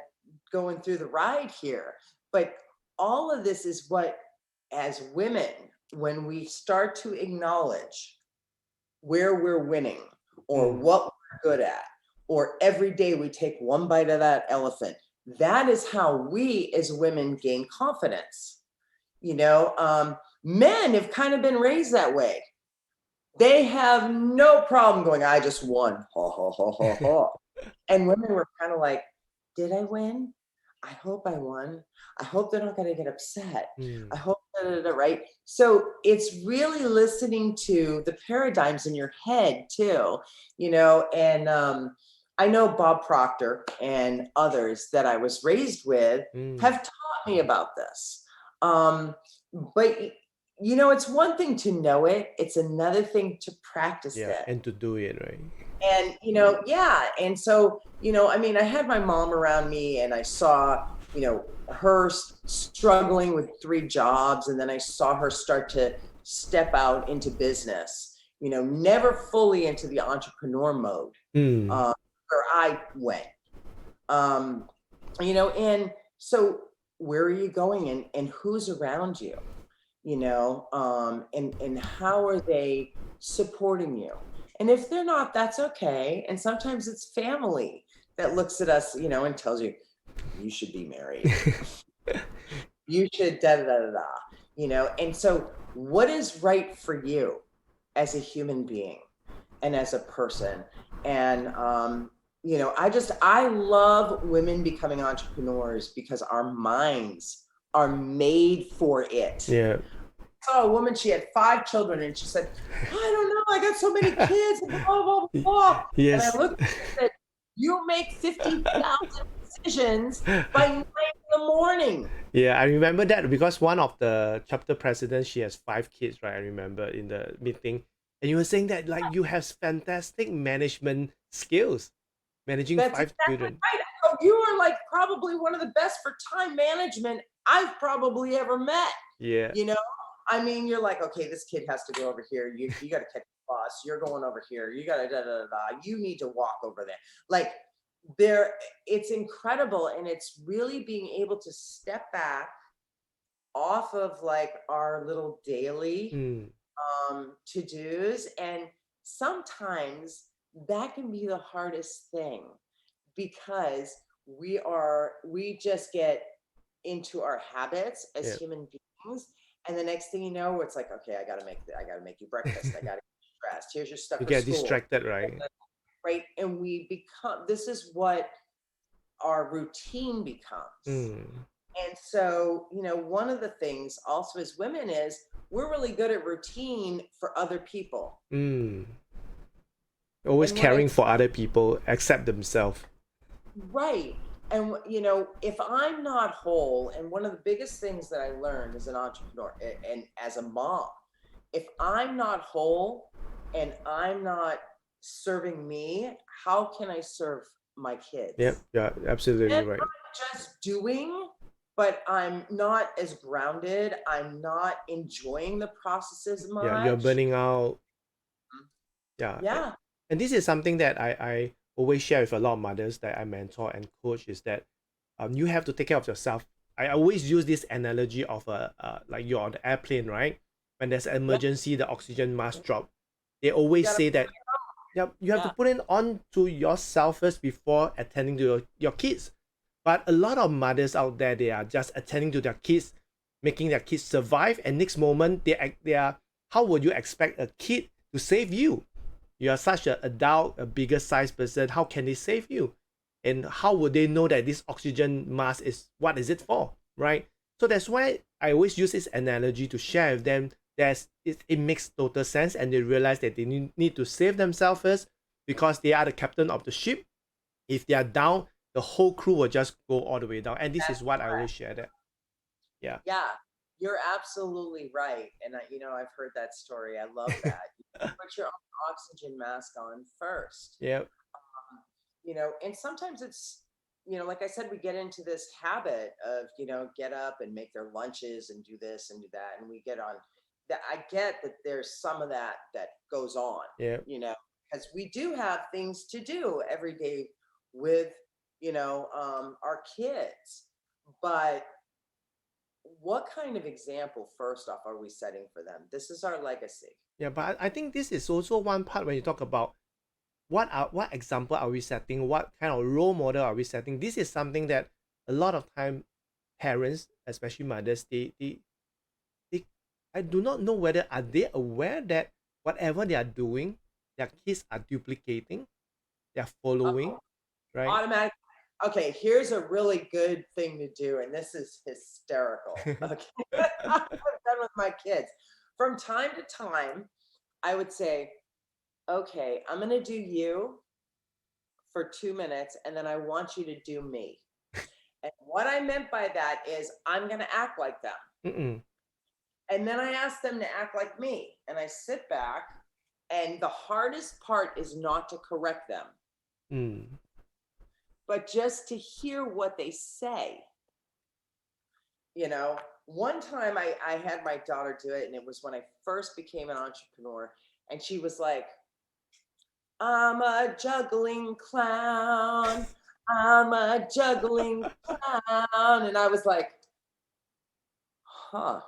going through the ride here, but all of this is what, as women, when we start to acknowledge where we're winning or what we're good at, or every day we take one bite of that elephant, that is how we as women gain confidence. Men have kind of been raised that way. They have no problem going, I just won. Ha, ha, ha, ha, ha. And women were kind of like, did I win? I hope I won. I hope they're not going to get upset. I hope right? So it's really listening to the paradigms in your head too, and I know Bob Proctor and others that I was raised with have taught me about this. But it's one thing to know it. It's another thing to practice it. And to do it, right? And, and so, I had my mom around me and I saw, her struggling with 3 jobs. And then I saw her start to step out into business, never fully into the entrepreneur mode, where I went. And so where are you going, and who's around you, and how are they supporting you? And if they're not, that's okay. And sometimes it's family that looks at us, and tells you, you should be married. You should da da da da. And so what is right for you as a human being and as a person? And I love women becoming entrepreneurs because our minds are made for it. Yeah. I saw a woman, she had 5 children, and she said, I don't know, I got so many kids, and blah, blah, blah. Yes. And I looked at her and said, you make 50,000 decisions by 9 in the morning. Yeah, I remember that because one of the chapter presidents, she has 5 kids, right? I remember in the meeting. And you were saying that like you have fantastic management skills, managing That's 5 exactly children. right. So you are like probably one of the best for time management I've probably ever met. Yeah. I mean, you're like, okay, this kid has to go over here. You got to catch the bus. You're going over here. You got to da da da. You need to walk over there. Like it's incredible, and it's really being able to step back off of like our little daily to-dos, and sometimes that can be the hardest thing because we just get into our habits as human beings, and the next thing you know, it's like, okay, I gotta make you breakfast. I gotta get dressed. Here's your stuff. You for get school. distracted, right? Right, and this is what our routine becomes. And so, one of the things also as women is we're really good at routine for other people. Always caring for other people except themselves. Right. And, if I'm not whole, and one of the biggest things that I learned as an entrepreneur and as a mom, if I'm not whole and I'm not serving me, how can I serve my kids? Yep, yeah, absolutely right. I'm just doing, but I'm not as grounded. I'm not enjoying the process as much. Yeah, you're burning out. Yeah. And this is something that I always share with a lot of mothers that I mentor and coach, is that you have to take care of yourself. I always use this analogy of like you're on the airplane, right? When there's an emergency, the oxygen mask drop. They always say that you have to put it on to yourself first before attending to your kids. But a lot of mothers out there, they are just attending to their kids, making their kids survive, and next moment they are how would you expect a kid to save you? You are such an adult, a bigger size person. How can they save you? And how would they know that this oxygen mask is what is it for, right? So that's why I always use this analogy to share with them that it makes total sense, and they realize that they need to save themselves first because they are the captain of the ship. If they are down, the whole crew will just go all the way down. And this is what I always share that. Yeah. Yeah, you're absolutely right. And I've heard that story. I love that. You put your own oxygen mask on first. Yeah. And sometimes it's, like I said, we get into this habit of, get up and make their lunches and do this and do that. And we get on that. I get that there's some of that goes on, because we do have things to do every day with, our kids. But what kind of example, first off, are we setting for them? This is our legacy. Yeah, but I think this is also one part when you talk about what example are we setting, what kind of role model are we setting. This is something that a lot of time parents, especially mothers, they I do not know whether are they aware that whatever they are doing, their kids are duplicating, they're following, right? Automatically. Okay, here's a really good thing to do, and this is hysterical. Okay, I've done with my kids. From time to time, I would say, okay, I'm going to do you for 2 minutes, and then I want you to do me. And what I meant by that is I'm going to act like them. And then I ask them to act like me, and I sit back, and the hardest part is not to correct them. But just to hear what they say. One time I had my daughter do it, and it was when I first became an entrepreneur, And she was like, I'm a juggling clown. I'm a juggling clown. And I was like, huh.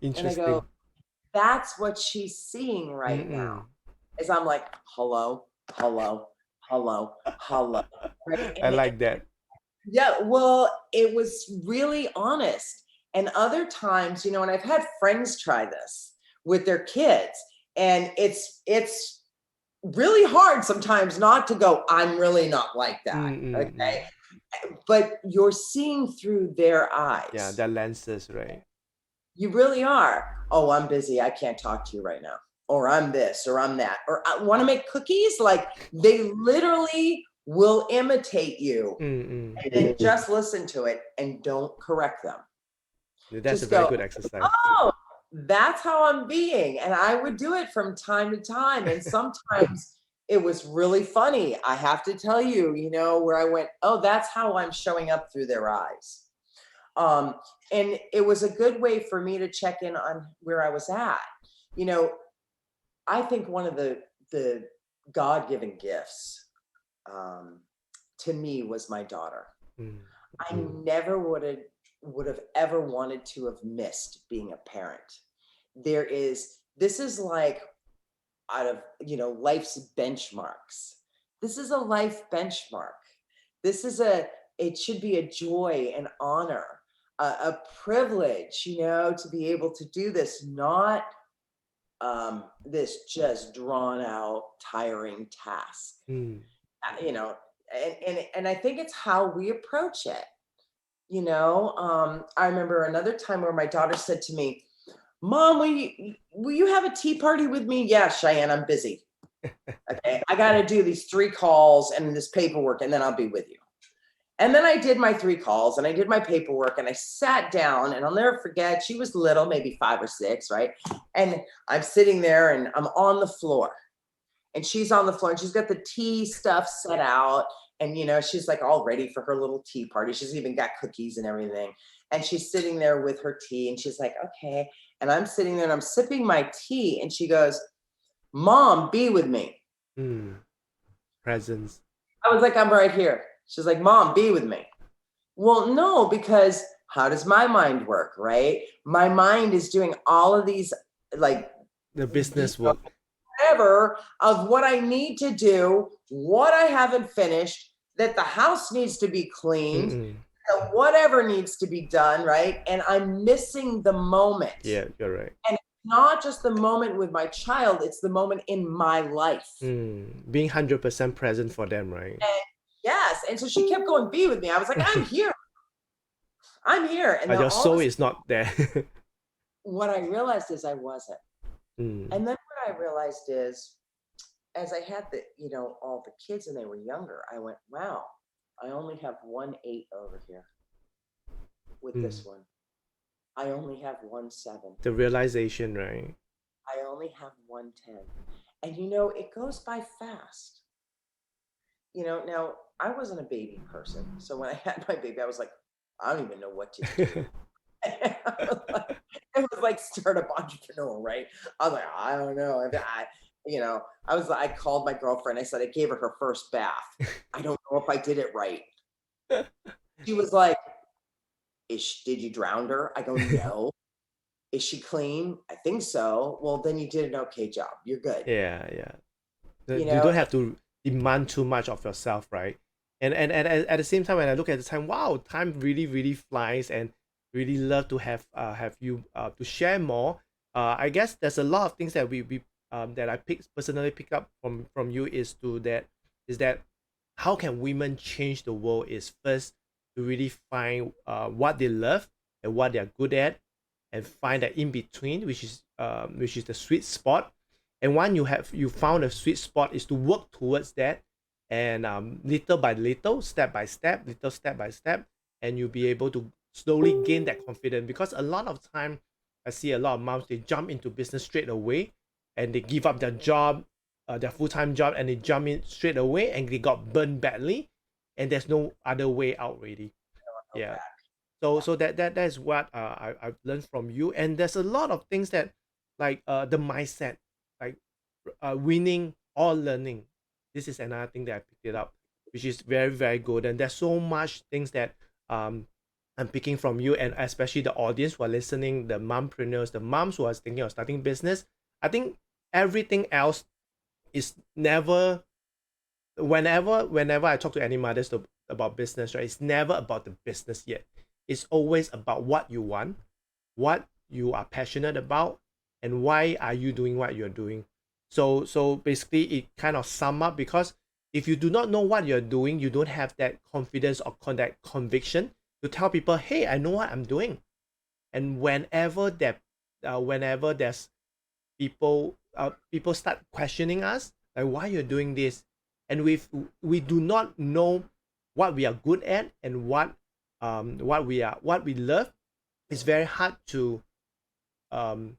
And I Interesting. go, that's what she's seeing right now. Is I'm like, hello, hello, hello, hello. Right? I like that. Yeah, well, it was really honest. And other times, and I've had friends try this with their kids, and it's really hard sometimes not to go, I'm really not like that. Okay. But you're seeing through their eyes. Yeah, their lenses, right? You really are. Oh, I'm busy. I can't talk to you right now. Or I'm this, or I'm that, or I want to make cookies. Like they literally will imitate you, and then just listen to it and don't correct them. That's Just a very go, good exercise. oh, that's how I'm being. And I would do it from time to time. And sometimes it was really funny. I have to tell you, where I went, oh, that's how I'm showing up through their eyes. And it was a good way for me to check in on where I was at. I think one of the God-given gifts to me was my daughter. I never would have ever wanted to have missed being a parent. This is like out of, life's benchmarks. This is a life benchmark. It should be a joy and honor, a privilege, to be able to do this, not this just drawn out, tiring task. And I think it's how we approach it. I remember another time where my daughter said to me, Mom, will you have a tea party with me? Yeah, Cheyenne, I'm busy. Okay, I got to do these 3 calls and this paperwork, and then I'll be with you. And then I did my 3 calls and I did my paperwork and I sat down, and I'll never forget, she was little, maybe 5 or 6, right? And I'm sitting there and I'm on the floor, and she's on the floor, and she's got the tea stuff set out. And, she's like all ready for her little tea party. She's even got cookies and everything. And she's sitting there with her tea, and she's like, okay. And I'm sitting there and I'm sipping my tea, and she goes, Mom, be with me. Presence. I was like, I'm right here. She's like, Mom, be with me. Well, no, because how does my mind work, right? My mind is doing all of these, like the business work, whatever of what I need to do, what I haven't finished, that the house needs to be cleaned, whatever needs to be done, right? And I'm missing the moment. Yeah, you're right. And it's not just the moment with my child, it's the moment in my life. Being 100% present for them, right? And yes. And so she kept going, be with me. I was like, I'm here. I'm here. And your soul is not there. What I realized is I wasn't. And then what I realized is, as I had all the kids and they were younger, I went, wow, I only have 1 8 over here with this one. I only have 1 7. The realization, right? I only have 1 10. And it goes by fast. Now I wasn't a baby person. So when I had my baby, I was like, I don't even know what to do. It was like startup entrepreneur, right? I was like, I don't know. I called my girlfriend. I said, I gave her her first bath. I don't know if I did it right. She was like, did you drown her? I go, no. Is she clean? I think so. Well, then you did an okay job. You're good. Yeah. You don't have to demand too much of yourself, right? And at the same time, when I look at the time, wow, time really, really flies, and really love to have you to share more. I guess there's a lot of things that we that I personally pick up from you is that how can women change the world is first to really find what they love and what they're good at, and find that in between, which is the sweet spot. And when you found a sweet spot, is to work towards that, and little by little, step by step, and you'll be able to slowly gain that confidence. Because a lot of time I see a lot of moms, they jump into business straight away, and they give up their job, their full-time job, and they jump in straight away, and they got burned badly, and there's no other way out really. Yeah. So that is what I've learned from you. And there's a lot of things that, like the mindset, like winning or learning. This is another thing that I picked it up, which is very, very good. And there's so much things that um I'm picking from you, and especially the audience who are listening, the mompreneurs, the moms who are thinking of starting business. I think everything else is never, whenever I talk to any mothers about business, right? It's never about the business yet. It's always about what you want, what you are passionate about, and why are you doing what you're doing. So basically it kind of sum up, because if you do not know what you're doing, you don't have that confidence or that conviction to tell people, hey, I know what I'm doing. And whenever there's people start questioning us, like, why you're doing this, and we do not know what we are good at and what we love, it's very hard to um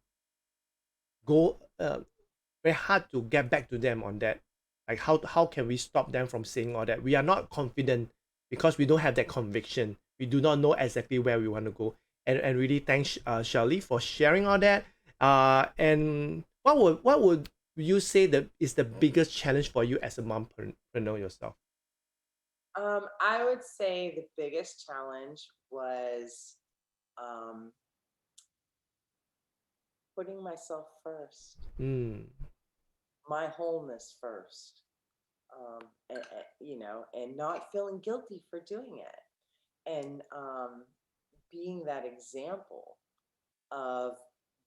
go very hard to get back to them on that. Like, how can we stop them from saying all that? We are not confident because we don't have that conviction. We do not know exactly where we want to go. And really thanks, Shellie, for sharing all that. And what would you say that is the biggest challenge for you as a mompreneur yourself? I would say the biggest challenge was um, putting myself first, Mm, my wholeness first, and not feeling guilty for doing it, and being that example of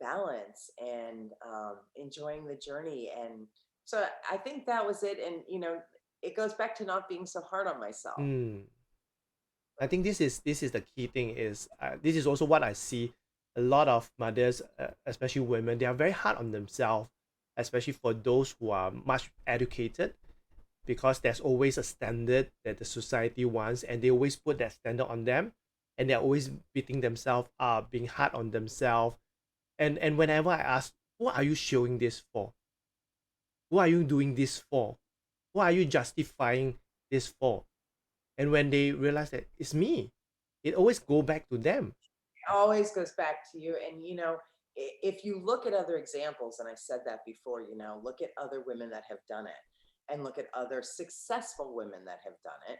balance and enjoying the journey. And so I think that was it. And it goes back to not being so hard on myself. mm. I think this is the key thing. Is this is also what I see a lot of mothers, especially women. They are very hard on themselves, especially for those who are much educated, because there's always a standard that the society wants, and they always put that standard on them, and they're always beating themselves up, being hard on themselves. And whenever I ask, what are you showing this for? Who are you doing this for? Who are you justifying this for? And when they realize that it's me, it always go back to them. It always goes back to you. And if you look at other examples, and I said that before, look at other women that have done it, and look at other successful women that have done it,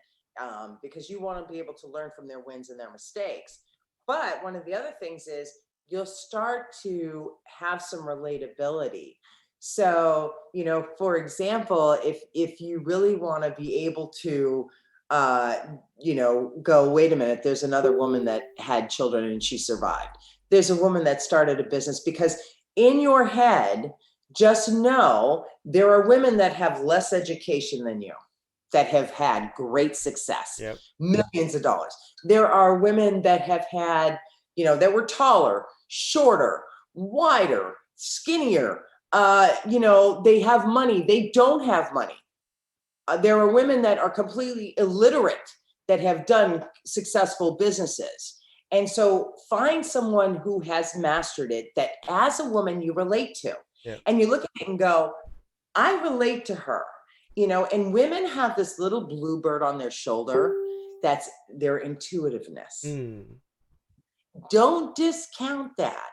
because you want to be able to learn from their wins and their mistakes. But one of the other things is you'll start to have some relatability. So, for example, if you really want to be able to go, wait a minute, there's another woman that had children and she survived. There's a woman that started a business, because in your head, just know there are women that have less education than you that have had great success, Yep. millions of dollars. There are women that have had, that were taller, shorter, wider, skinnier. They have money. They don't have money. There are women that are completely illiterate that have done successful businesses. And so find someone who has mastered it that as a woman you relate to. Yep. And you look at it and go, I relate to her. And women have this little bluebird on their shoulder that's their intuitiveness. Mm. Don't discount that.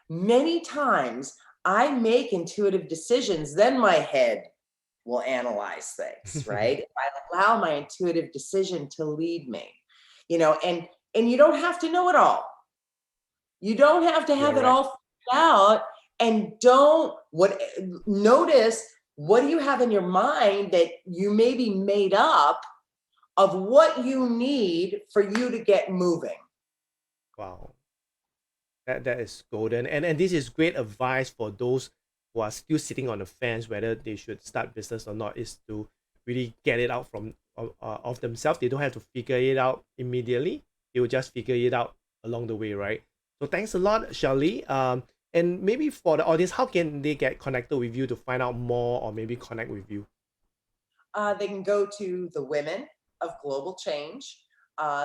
Many times I make intuitive decisions, then my head will analyze things, right? If I allow my intuitive decision to lead me, and you don't have to know it all. You don't have to have You're it right. all figured out. And notice, what do you have in your mind that you maybe made up of what you need for you to get moving? Wow. That is golden. And this is great advice for those who are still sitting on the fence whether they should start business or not, is to really get it out from of themselves. They don't have to figure it out immediately. They will just figure it out along the way, right? So thanks a lot, Shellie. And maybe for the audience, how can they get connected with you to find out more, or maybe connect with you? They can go to the Women of Global Change.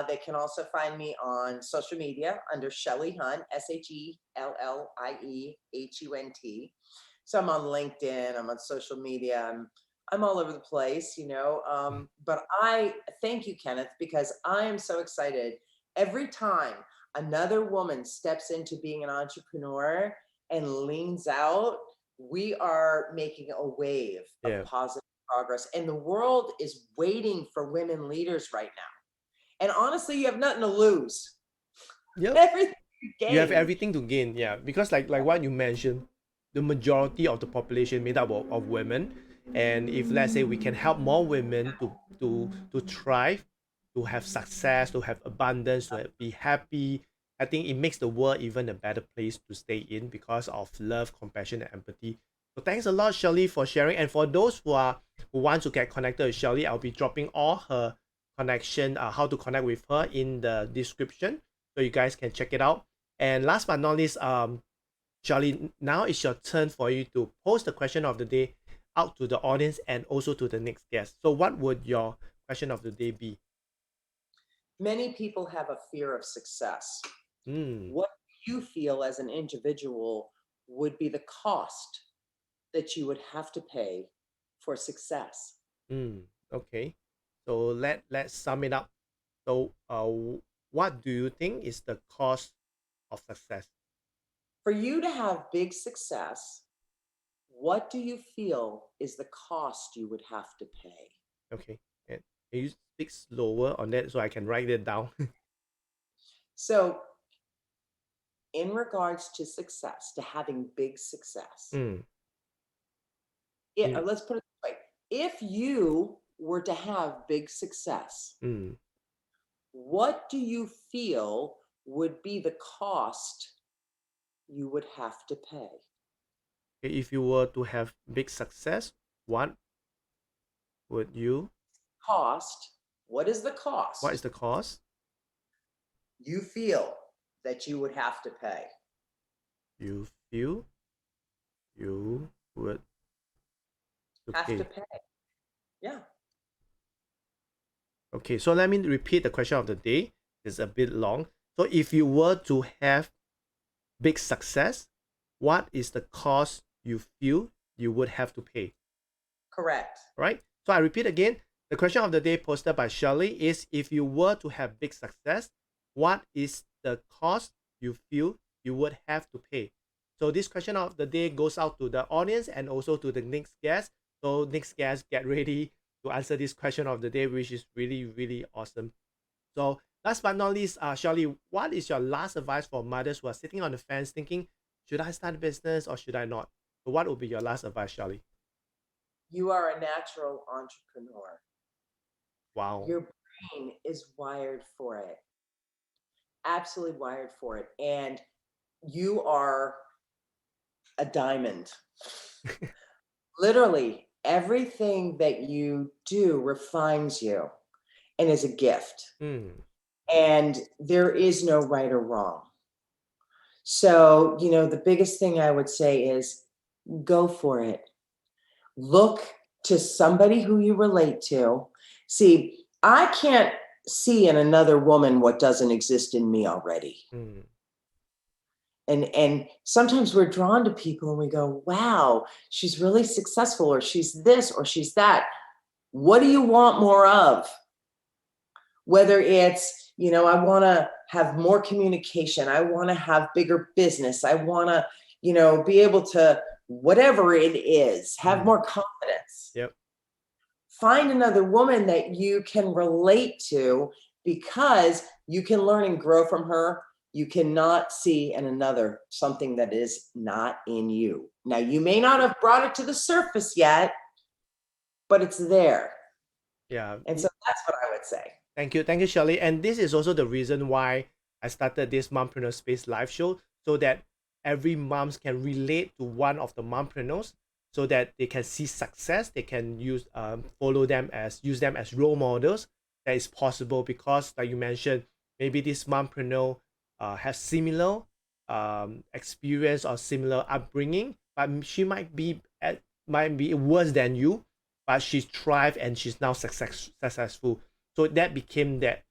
They can also find me on social media under Shellie Hunt, SHELLIEHUNT. So I'm on LinkedIn, I'm on social media, I'm all over the place, but I thank you, Kenneth, because I am so excited every time another woman steps into being an entrepreneur and leans out we are making a wave of Yeah. positive progress, and the world is waiting for women leaders right now. And honestly, you have nothing to lose. Yep. Everything to You have gain. everything to gain, yeah, because like what you mentioned, the majority of the population made up of women, and if let's say we can help more women to thrive, to have success, to have abundance, to be happy, I think it makes the world even a better place to stay in because of love, compassion, and empathy. So thanks a lot, Shellie, for sharing. And for those who want to get connected with Shellie, I'll be dropping all her connection, how to connect with her in the description, so you guys can check it out. And last but not least, Charlie, now it's your turn for you to post the question of the day out to the audience and also to the next guest. So what would your question of the day be? Many people have a fear of success. Mm, What do you feel as an individual would be the cost that you would have to pay for success? okay. So let's sum it up. So what do you think is the cost of success? For you to have big success, what do you feel is the cost you would have to pay? Okay. And can you speak slower on that so I can write it down? So, in regards to success, to having big success, mm, mm, let's put it this way. If you were to have big success, mm. what do you feel would be the cost you would have to pay? Okay, if you were to have big success, what would you? Cost, what is the What cost is the cost? you feel that you would have to pay? You feel you would Have to pay. pay. Yeah. Okay, so let me repeat the question of the day. It's a bit long. So if you were to have big success, what is the cost you feel you would have to pay? Correct. Right? So I repeat again. The question of the day posted by Shellie is, if you were to have big success, what is the cost you feel you would have to pay? So this question of the day goes out to the audience and also to the next guest. So next guest, get ready to answer this question of the day, which is really, really awesome. So last but not least, Shellie, what is your last advice for mothers who are sitting on the fence thinking, should I start a business or should I not? So what would be your last advice, Shellie? You are a natural entrepreneur. Wow. Your brain is wired for it. Absolutely wired for it. And you are a diamond. Literally, everything that you do refines you and is a gift. Mm. And there is no right or wrong. So, the biggest thing I would say is go for it. Look to somebody who you relate to. See, I can't see in another woman what doesn't exist in me already. Mm. And sometimes we're drawn to people and we go, wow, she's really successful, or she's this, or she's that. What do you want more of? Whether it's, I want to have more communication. I want to have bigger business. I want to, be able to, whatever it is, have more confidence. Yep. Find another woman that you can relate to, because you can learn and grow from her. You cannot see in another something that is not in you. Now, you may not have brought it to the surface yet, but it's there. Yeah. And so that's what I would say. Thank you, Shellie. And this is also the reason why I started this Mompreneur Space live show, so that every moms can relate to one of the mompreneurs, so that they can see success. They can use use them as role models. That is possible because, like you mentioned, maybe this mompreneur has similar experience or similar upbringing, but she might be worse than you, but she's thrived and she's now successful. So that became that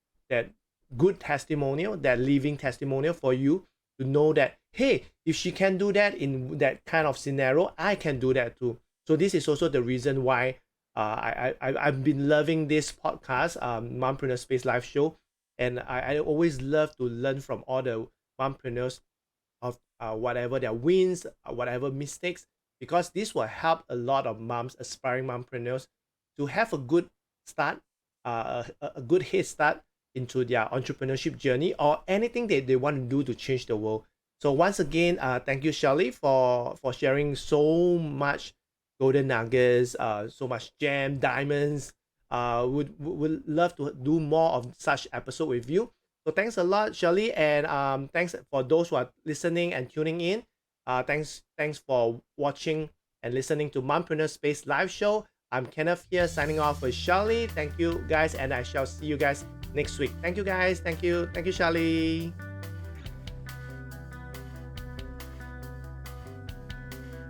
good testimonial, that living testimonial for you to know that, hey, if she can do that in that kind of scenario, I can do that too. So this is also the reason why I've been loving this podcast, Mompreneur Space Live Show, and I always love to learn from all the mompreneurs of whatever their wins, whatever mistakes, because this will help a lot of moms, aspiring mompreneurs, to have a good start, a good head start into their entrepreneurship journey or anything that they want to do to change the world. So once again, thank you, Shellie, for sharing so much golden nuggets, so much gem, diamonds. Would love to do more of such episode with you. So thanks a lot, Shellie, and thanks for those who are listening and tuning in. Thanks for watching and listening to Mompreneur Space live show. I'm Kenneth here signing off with Shellie. Thank you guys, and I shall see you guys next week. Thank you guys. Thank you, Shellie.